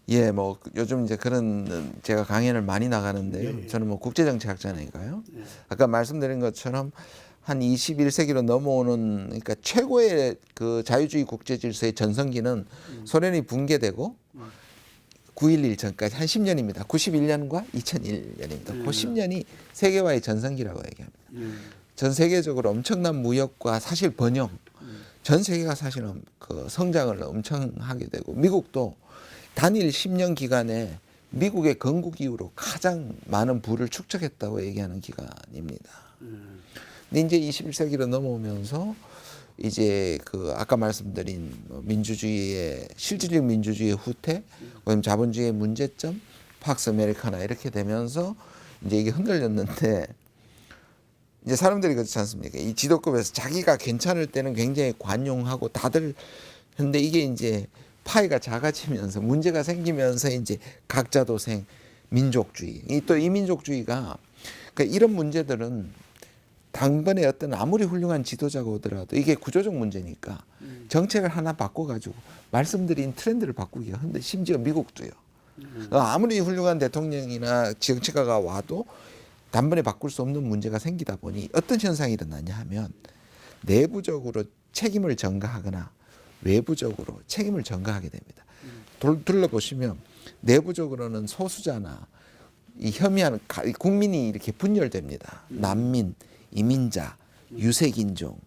예, 뭐 요즘 이제 그런 제가 강연을 많이 나가는데요. 예. 저는 뭐 국제정치학자니까요. 예. 아까 말씀드린 것처럼 한 21세기로 넘어오는 그러니까 최고의 그 자유주의 국제 질서의 전성기는 소련이 붕괴되고 9.11 전까지 한 10년입니다. 91년과 2001년입니다. 그 10년이 세계화의 전성기라고 얘기합니다. 예. 전 세계적으로 엄청난 무역과 사실 번영, 전 세계가 사실은 그 성장을 엄청 하게 되고 미국도 단일 10년 기간에 미국의 건국 이후로 가장 많은 부를 축적했다고 얘기하는 기간입니다. 근데 이제 21세기로 넘어오면서 이제 그 아까 말씀드린 민주주의의 실질적 민주주의의 후퇴, 그다음 자본주의의 문제점, 팍스 아메리카나 이렇게 되면서 이제 이게 흔들렸는데 이제 사람들이 그렇지 않습니까? 이 지도급에서 자기가 괜찮을 때는 굉장히 관용하고 다들 근데 이게 이제 파이가 작아지면서 문제가 생기면서 이제 각자 도생, 민족주의. 또 이 민족주의가 그러니까 이런 문제들은 당번에 어떤 아무리 훌륭한 지도자가 오더라도 이게 구조적 문제니까 정책을 하나 바꿔가지고 말씀드린 트렌드를 바꾸기가 힘든데 심지어 미국도요. 아무리 훌륭한 대통령이나 정치가가 와도 단번에 바꿀 수 없는 문제가 생기다 보니 어떤 현상이 일어나냐 하면 내부적으로 책임을 전가하거나 외부적으로 책임을 전가하게 됩니다. 둘러보시면 내부적으로는 소수자나 이 혐의하는 국민이 이렇게 분열됩니다. 난민, 이민자, 유색인종.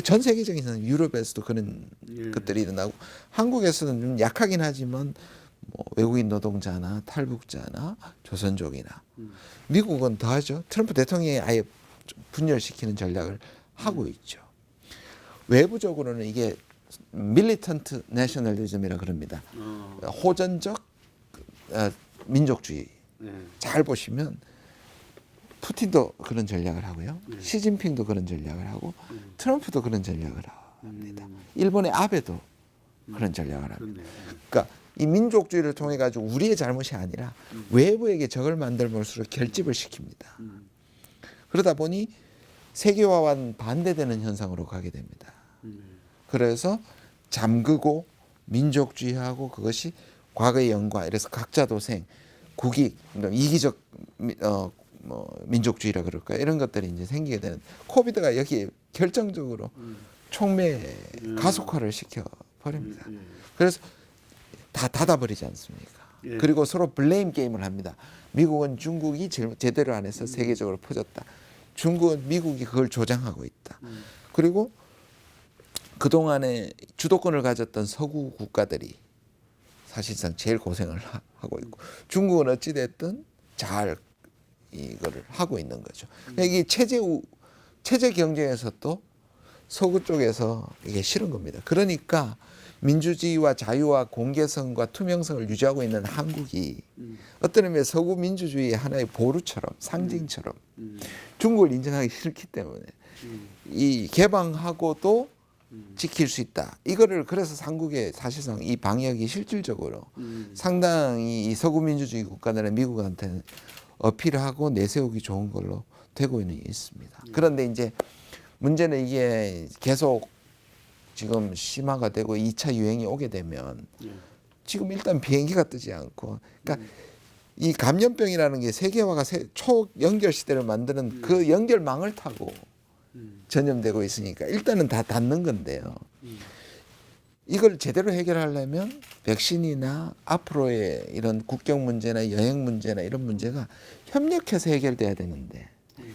전 세계적인 유럽에서도 그런 것들이 일어나고 한국에서는 좀 약하긴 하지만 뭐 외국인 노동자나 탈북자나 조선족이나 미국은 더하죠. 트럼프 대통령이 아예 분열시키는 전략을 하고 있죠. 외부적으로는 이게 밀리턴트 내셔널리즘이라 그럽니다. 호전적 민족주의. 잘 보시면 푸틴도 그런 전략을 하고요. 시진핑도 그런 전략을 하고 트럼프도 그런 전략을 합니다. 일본의 아베도 그런 전략을 합니다. 그러니까 이 민족주의를 통해 가지고 우리의 잘못이 아니라 외부에게 적을 만들면서 결집을 시킵니다. 그러다 보니 세계화와는 반대되는 현상으로 가게 됩니다. 그래서 잠그고 민족주의하고 그것이 과거의 영과 이래서 각자 도생, 국익, 이기적 민족주의라 그럴까 이런 것들이 이제 생기게 되는 코비드가 여기에 결정적으로 촉매 가속화를 시켜 버립니다. 그래서 다 닫아버리지 않습니까? 그리고 서로 블레임 게임을 합니다. 미국은 중국이 제대로 안 해서 세계적으로 퍼졌다. 중국은 미국이 그걸 조장하고 있다. 그리고 그동안에 주도권을 가졌던 서구 국가들이 사실상 제일 고생을 하고 있고 중국은 어찌됐든 잘 이거를 하고 있는 거죠. 그러니까 이게 체제 경쟁에서 또 서구 쪽에서 이게 싫은 겁니다. 그러니까 민주주의와 자유와 공개성과 투명성을 유지하고 있는 한국이 어떤 의미에 서구 민주주의의 하나의 보루처럼 상징처럼 중국을 인정하기 싫기 때문에 이 개방하고도 지킬 수 있다. 이거를 그래서 한국의 사실상 이 방역이 실질적으로 상당히 이 서구 민주주의 국가들의 미국한테는 어필하고 내세우기 좋은 걸로 되고 있습니다. 그런데 이제 문제는 이게 계속 지금 심화가 되고 2차 유행이 오게 되면 지금 일단 비행기가 뜨지 않고 그러니까 이 감염병이라는 게 세계화가 초연결 시대를 만드는 그 연결망을 타고 전염되고 있으니까 일단은 다 닿는 건데요. 이걸 제대로 해결하려면 백신이나 앞으로의 이런 국경 문제나 여행 문제나 이런 문제가 협력해서 해결돼야 되는데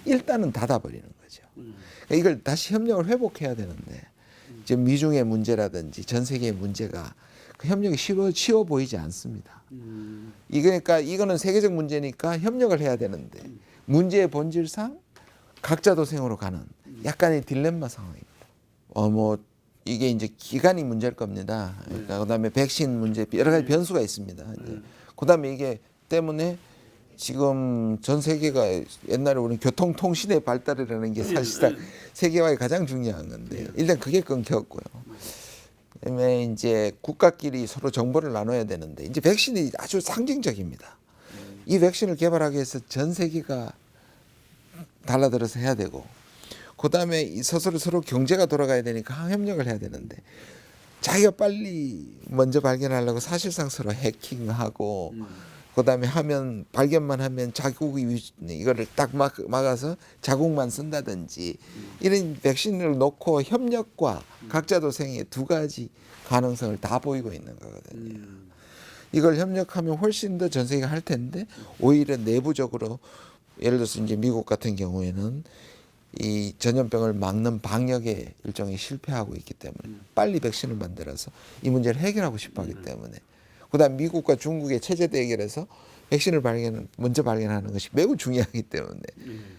일단은 닫아버리는 거죠. 그러니까 이걸 다시 협력을 회복해야 되는데 지금 미중의 문제라든지 전 세계의 문제가 그 협력이 쉬워 보이지 않습니다. 그러니까 이거는 세계적 문제니까 협력을 해야 되는데 문제의 본질상 각자 도생으로 가는 약간의 딜레마 상황입니다. 뭐 이게 이제 기간이 문제일 겁니다. 그러니까 그다음에 백신 문제 여러 가지 변수가 있습니다. 이제 그다음에 이게 때문에 지금 전 세계가 옛날에 우리 교통통신의 발달이라는 게 사실상 세계화에 가장 중요한 건데 일단 그게 끊겼고요. 그다음에 이제 국가끼리 서로 정보를 나눠야 되는데 이제 백신이 아주 상징적입니다. 이 백신을 개발하기 위해서 전 세계가 달라들어서 해야 되고 그다음에 서로 경제가 돌아가야 되니까 협력을 해야 되는데 자기가 빨리 먼저 발견하려고 사실상 서로 해킹하고 그다음에 하면 발견만 하면 자국이 이거를 딱 막아서 자국만 쓴다든지 이런 백신을 놓고 협력과 각자 도생의 두 가지 가능성을 다 보이고 있는 거거든요. 이걸 협력하면 훨씬 더 전 세계가 할 텐데 오히려 내부적으로 예를 들어서 이제 미국 같은 경우에는 이 전염병을 막는 방역에 일종의 실패하고 있기 때문에 빨리 백신을 만들어서 이 문제를 해결하고 싶어하기 때문에 그다음 미국과 중국의 체제 대결에서 백신을 먼저 발견하는 것이 매우 중요하기 때문에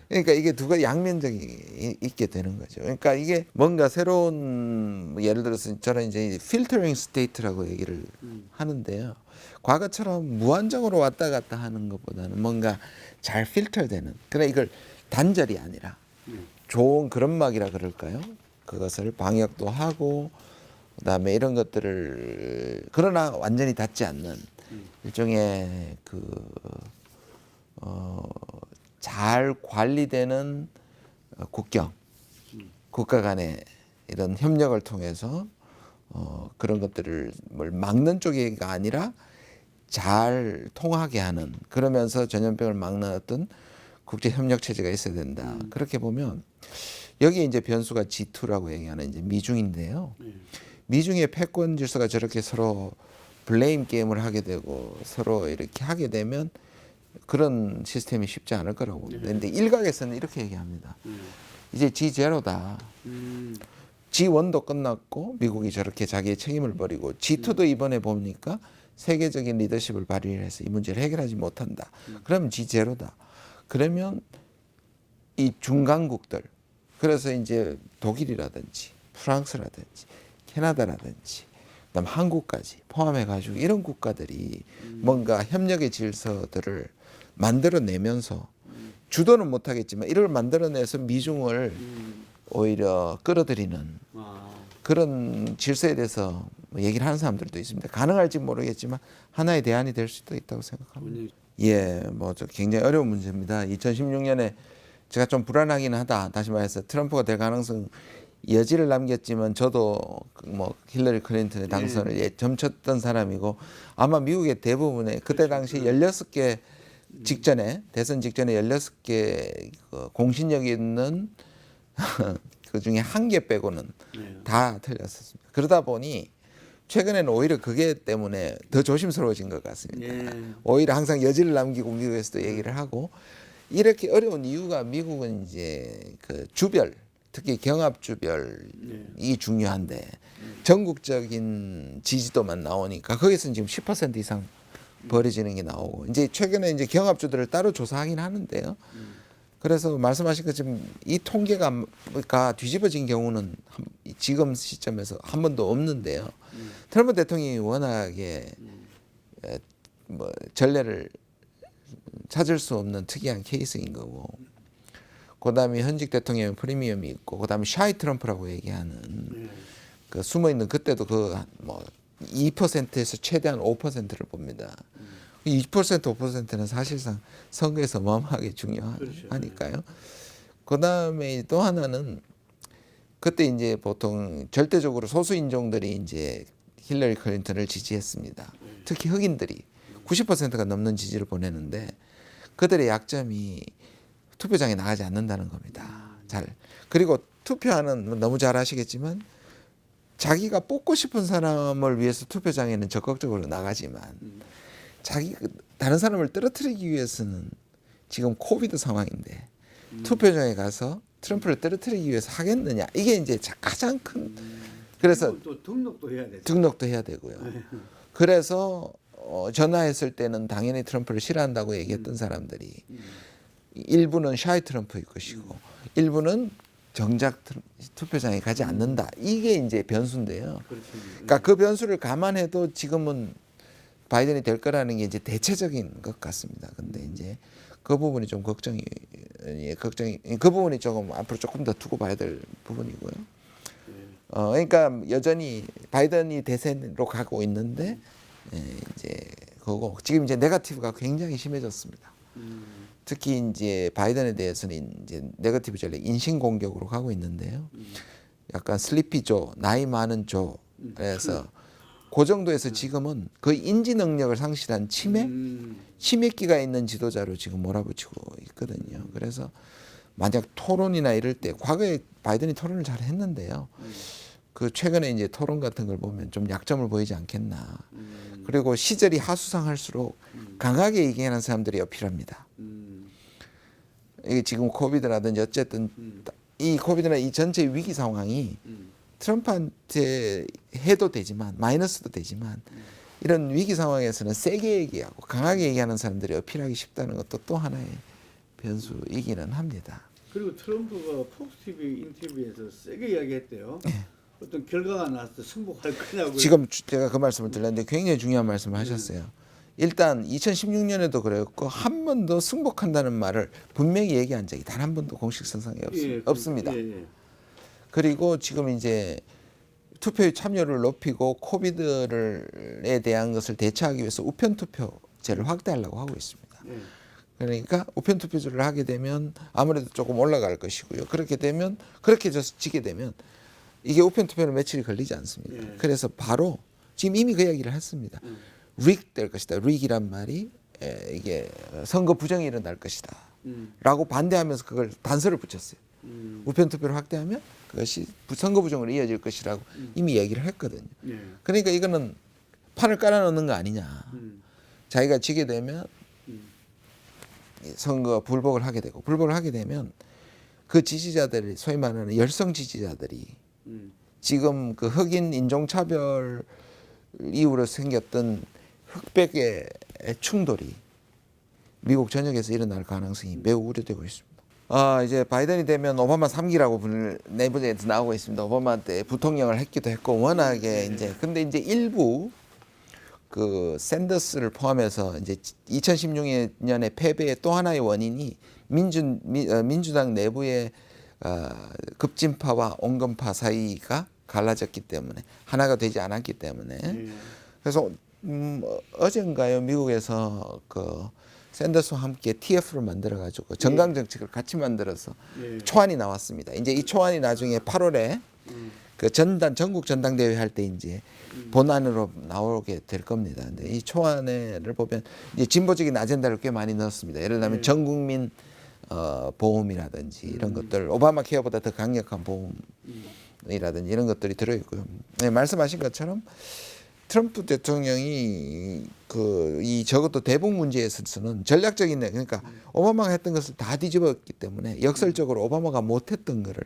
그러니까 이게 두 가지 양면적이 있게 되는 거죠. 그러니까 이게 뭔가 새로운 예를 들어서 저는 이제 필터링 스테이트라고 얘기를 하는데요. 과거처럼 무한정으로 왔다 갔다 하는 것보다는 뭔가 잘 필터되는 그러나 이걸 단절이 아니라 좋은 그런막이라 그럴까요? 그것을 방역도 하고 그다음에 이런 것들을 그러나 완전히 닿지 않는 일종의 잘 관리되는 국경 국가 간의 이런 협력을 통해서 그런 것들을 막는 쪽이 아니라 잘 통하게 하는 그러면서 전염병을 막는 어떤 국제 협력 체제가 있어야 된다. 그렇게 보면 여기에 이제 변수가 G2라고 얘기하는 이제 미중인데요. 미중의 패권 질서가 저렇게 서로 블레임 게임을 하게 되고 서로 이렇게 하게 되면 그런 시스템이 쉽지 않을 거라고 봅니다. 그런데 일각에서는 이렇게 얘기합니다. 이제 G0다. G1도 끝났고 미국이 저렇게 자기의 책임을 버리고 G2도 이번에 보니까 세계적인 리더십을 발휘해서 이 문제를 해결하지 못한다. 그러면 G0다. 그러면 이 중간국들 그래서 이제 독일이라든지 프랑스라든지 캐나다라든지 그다음 한국까지 포함해가지고 이런 국가들이 뭔가 협력의 질서들을 만들어내면서 주도는 못하겠지만 이걸 만들어내서 미중을 오히려 끌어들이는 그런 질서에 대해서 얘기를 하는 사람들도 있습니다. 가능할지 모르겠지만 하나의 대안이 될 수도 있다고 생각합니다. 예, 뭐 굉장히 어려운 문제입니다. 2016년에 제가 좀 불안하긴 하다. 다시 말해서 트럼프가 될 가능성 여지를 남겼지만 저도 뭐 힐러리 클린턴의 당선을 점쳤던 사람이고 아마 미국의 대부분의 그때 당시 16개 직전에 대선 직전에 16개 공신력 있는 그 중에 한 개 빼고는 다 틀렸었습니다. 그러다 보니 최근에는 오히려 그게 때문에 더 조심스러워진 것 같습니다. 오히려 항상 여지를 남기고 미국에서도 얘기를 하고 이렇게 어려운 이유가 미국은 이제 그 주별 특히 경합 주별이 중요한데 전국적인 지지도만 나오니까 거기서는 지금 10% 이상 벌어지는 게 나오고 이제 최근에 이제 경합주들을 따로 조사하긴 하는데요. 그래서 말씀하신 것처럼 이 통계가 뒤집어진 경우는 지금 시점에서 한 번도 없는데요. 트럼프 대통령이 워낙에 뭐 전례를 찾을 수 없는 특이한 케이스인 거고 그다음에 현직 대통령 프리미엄이 있고 그다음에 샤이 트럼프라고 얘기하는 그 숨어 있는 그때도 그 뭐 2%에서 최대한 5%를 봅니다. 2% 5%는 사실상 선거에서 어마어마하게 중요하니까요. 그다음에 또 하나는 그때 이제 보통 절대적으로 소수 인종들이 이제 힐러리 클린턴을 지지했습니다. 특히 흑인들이 90%가 넘는 지지를 보내는데 그들의 약점이 투표장에 나가지 않는다는 겁니다. 그리고 투표하는 너무 잘 아시겠지만 자기가 뽑고 싶은 사람을 위해서 투표장에는 적극적으로 나가지만 다른 사람을 떨어뜨리기 위해서는 지금 코비드 상황인데 투표장에 가서 트럼프를 떨어뜨리기 위해서 하겠느냐 이게 이제 가장 큰 그래서 또 등록도 해야 되죠. 등록도 해야 되고요. 그래서 전화했을 때는 당연히 트럼프를 싫어한다고 얘기했던 사람들이 일부는 샤이 트럼프일 것이고 일부는 정작 투표장에 가지 않는다. 이게 이제 변수인데요. 그러니까 그 변수를 감안해도 지금은 바이든이 될 거라는 게 이제 대체적인 것 같습니다. 근데 이제 그 부분이 좀 걱정이 그 부분이 조금 앞으로 조금 더 두고 봐야 될 부분이고요. 그러니까 여전히 바이든이 대선으로 가고 있는데 이제 그거 지금 이제 네거티브가 굉장히 심해졌습니다. 특히 이제 바이든에 대해서는 이제 네거티브 전략 인신 공격으로 가고 있는데요. 약간 슬리피 조, 나이 많은 조 그래서 그 정도에서 지금은 거의 인지 능력을 상실한 치매기가 있는 지도자로 지금 몰아붙이고 있거든요. 그래서 만약 토론이나 이럴 때 과거에 바이든이 토론을 잘 했는데요. 그 최근에 이제 토론 같은 걸 보면 좀 약점을 보이지 않겠나. 그리고 시절이 하수상할수록 강하게 얘기하는 사람들이 필요합니다. 이게 지금 코비드라든지 어쨌든 이 코비드나 이 전체 위기 상황이 트럼프한테 해도 되지만 마이너스도 되지만 이런 위기 상황에서는 세게 얘기하고 강하게 얘기하는 사람들이 어필하기 쉽다는 것도 또 하나의 변수이기는 합니다. 그리고 트럼프가 폭스 TV 인터뷰에서 세게 이야기했대요. 어떤 결과가 나왔을 때 승복할 거냐고. 지금 제가 그 말씀을 드렸는데 굉장히 중요한 말씀을 하셨어요. 일단 2016년에도 그랬고 한 번도 승복한다는 말을 분명히 얘기한 적이 단 한 번도 공식 선상에 없습니다. 그리고 지금 이제 투표의 참여를 높이고 코비드에 대한 것을 대처하기 위해서 우편 투표제를 확대하려고 하고 있습니다. 그러니까 우편 투표제를 하게 되면 아무래도 조금 올라갈 것이고요. 그렇게 되면 그렇게 지게 되면 이게 우편 투표는 며칠이 걸리지 않습니다. 그래서 바로 지금 이미 그 이야기를 했습니다. 릭 될 것이다. 릭이란 말이 이게 선거 부정이 일어날 것이다. 라고 반대하면서 그걸 단서를 붙였어요. 우편 투표를 확대하면 그것이 선거 부정으로 이어질 것이라고 이미 얘기를 했거든요. 그러니까 이거는 판을 깔아놓는 거 아니냐. 자기가 지게 되면 선거 불복을 하게 되고 불복을 하게 되면 그 지지자들이 소위 말하는 열성 지지자들이 지금 그 흑인 인종차별 이후로 생겼던 흑백의 충돌이 미국 전역에서 일어날 가능성이 매우 우려되고 있습니다. 이제 바이든이 되면 오바마 3기라고 내부에서 나오고 있습니다. 오바마 때 부통령을 했기도 했고 워낙에 이제 근데 이제 일부 그 샌더스를 포함해서 이제 2016년의 패배의 또 하나의 원인이 민주당 내부의 급진파와 온건파 사이가 갈라졌기 때문에 하나가 되지 않았기 때문에 그래서 어젠가요 미국에서 그 샌더스와 함께 TF를 만들어 가지고 정강 정책을 같이 만들어서 초안이 나왔습니다. 이제 이 초안이 나중에 8월에 그 전국 전당대회 할 때 이제 본안으로 나오게 될 겁니다. 근데 이 초안을 보면 이제 진보적인 아젠다를 꽤 많이 넣었습니다. 예를 들면 전 국민 보험이라든지 이런 것들 오바마 케어보다 더 강력한 보험이라든지 이런 것들이 들어 있고요. 네, 말씀하신 것처럼 트럼프 대통령이 이 적어도 대북 문제에 있어서는 전략적인 그러니까 오바마가 했던 것을 다 뒤집었기 때문에 역설적으로 오바마가 못했던 거를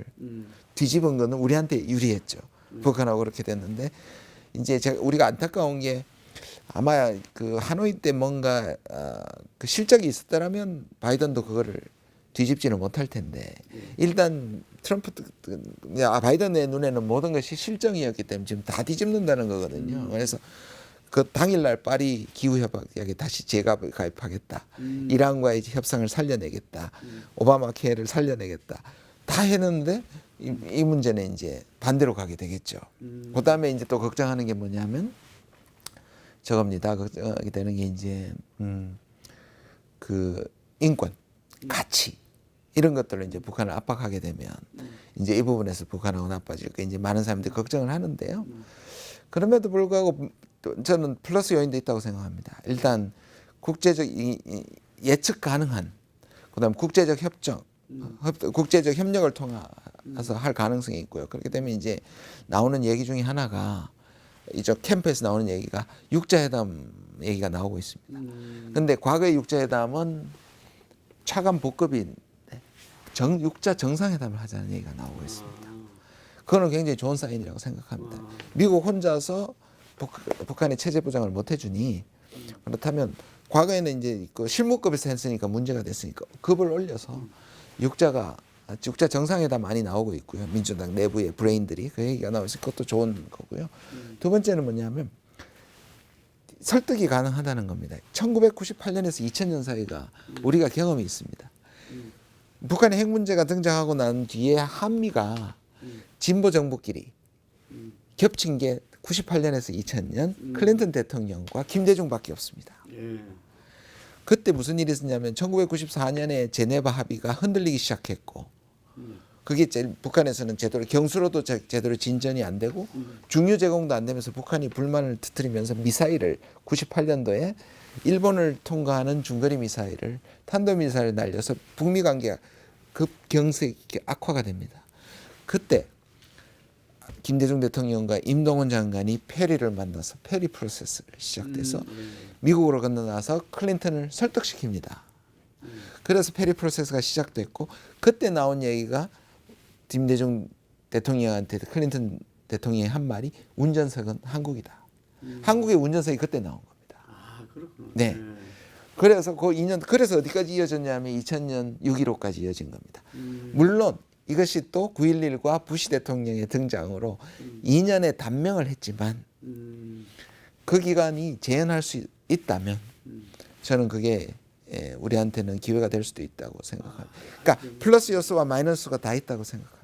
뒤집은 거는 우리한테 유리했죠. 북한하고 그렇게 됐는데 이제 우리가 안타까운 게 아마 그 하노이 때 뭔가 그 실적이 있었다라면 바이든도 그거를 뒤집지는 못할 텐데 일단 바이든의 눈에는 모든 것이 실정이었기 때문에 지금 다 뒤집는다는 거거든요. 그래서 그 당일날 파리 기후협약에 다시 재가입하겠다. 이란과의 협상을 살려내겠다. 오바마 케어를 살려내겠다. 다 했는데 이 문제는 이제 반대로 가게 되겠죠. 그다음에 이제 또 걱정하는 게 뭐냐면 저겁니다. 걱정하게 되는 게 이제 그 인권, 가치 이런 것들을 이제 북한을 압박하게 되면 이제 이 부분에서 북한하고 나빠질까 이제 많은 사람들이 걱정을 하는데요. 그럼에도 불구하고 저는 플러스 요인도 있다고 생각합니다. 일단 국제적 예측 가능한 그다음 국제적 협력을 통해서 할 가능성이 있고요. 그렇게 되면 이제 나오는 얘기 중에 하나가 이쪽 캠프에서 나오는 얘기가 육자회담 얘기가 나오고 있습니다. 그런데 과거의 육자회담은 차관 복급이 육자 정상회담을 하자는 얘기가 나오고 있습니다. 그거는 굉장히 좋은 사인이라고 생각합니다. 미국 혼자서 북한의 체제 보장을 못 해주니 그렇다면 과거에는 이제 그 실무급에서 했으니까 문제가 됐으니까 급을 올려서 육자 정상회담 많이 나오고 있고요. 민주당 내부의 브레인들이 그 얘기가 나오고 있으니 그것도 좋은 거고요. 두 번째는 뭐냐면 설득이 가능하다는 겁니다. 1998년에서 2000년 사이가 우리가 경험이 있습니다. 북한의 핵 문제가 등장하고 난 뒤에 한미가 진보 정부끼리 겹친 게 98년에서 2000년 클린턴 대통령과 김대중밖에 없습니다. 그때 무슨 일이 있었냐면 1994년에 제네바 합의가 흔들리기 시작했고 그게 제일 북한에서는 제대로 경수로도 제대로 진전이 안 되고 중유 제공도 안 되면서 북한이 불만을 터뜨리면서 미사일을 98년도에 일본을 통과하는 중거리 미사일을 탄도미사일을 날려서 북미 관계가 급경색이 악화가 됩니다. 그때 김대중 대통령과 임동원 장관이 페리를 만나서 페리 프로세스를 시작돼서 미국으로 건너나서 클린턴을 설득시킵니다. 그래서 페리 프로세스가 시작됐고 그때 나온 얘기가 김대중 대통령한테 클린턴 대통령이 한 말이 운전석은 한국이다. 한국의 운전석이 그때 나온 겁니다. 아, 그렇구나. 네. 그래서 그 2년 그래서 어디까지 이어졌냐면 2000년 6.15까지 이어진 겁니다. 물론 이것이 또 9.11과 부시 대통령의 등장으로 2년의 단명을 했지만 그 기간이 재현할 수 있다면 저는 그게 우리한테는 기회가 될 수도 있다고 생각합니다. 그러니까 플러스 요소와 마이너스가 다 있다고 생각합니다.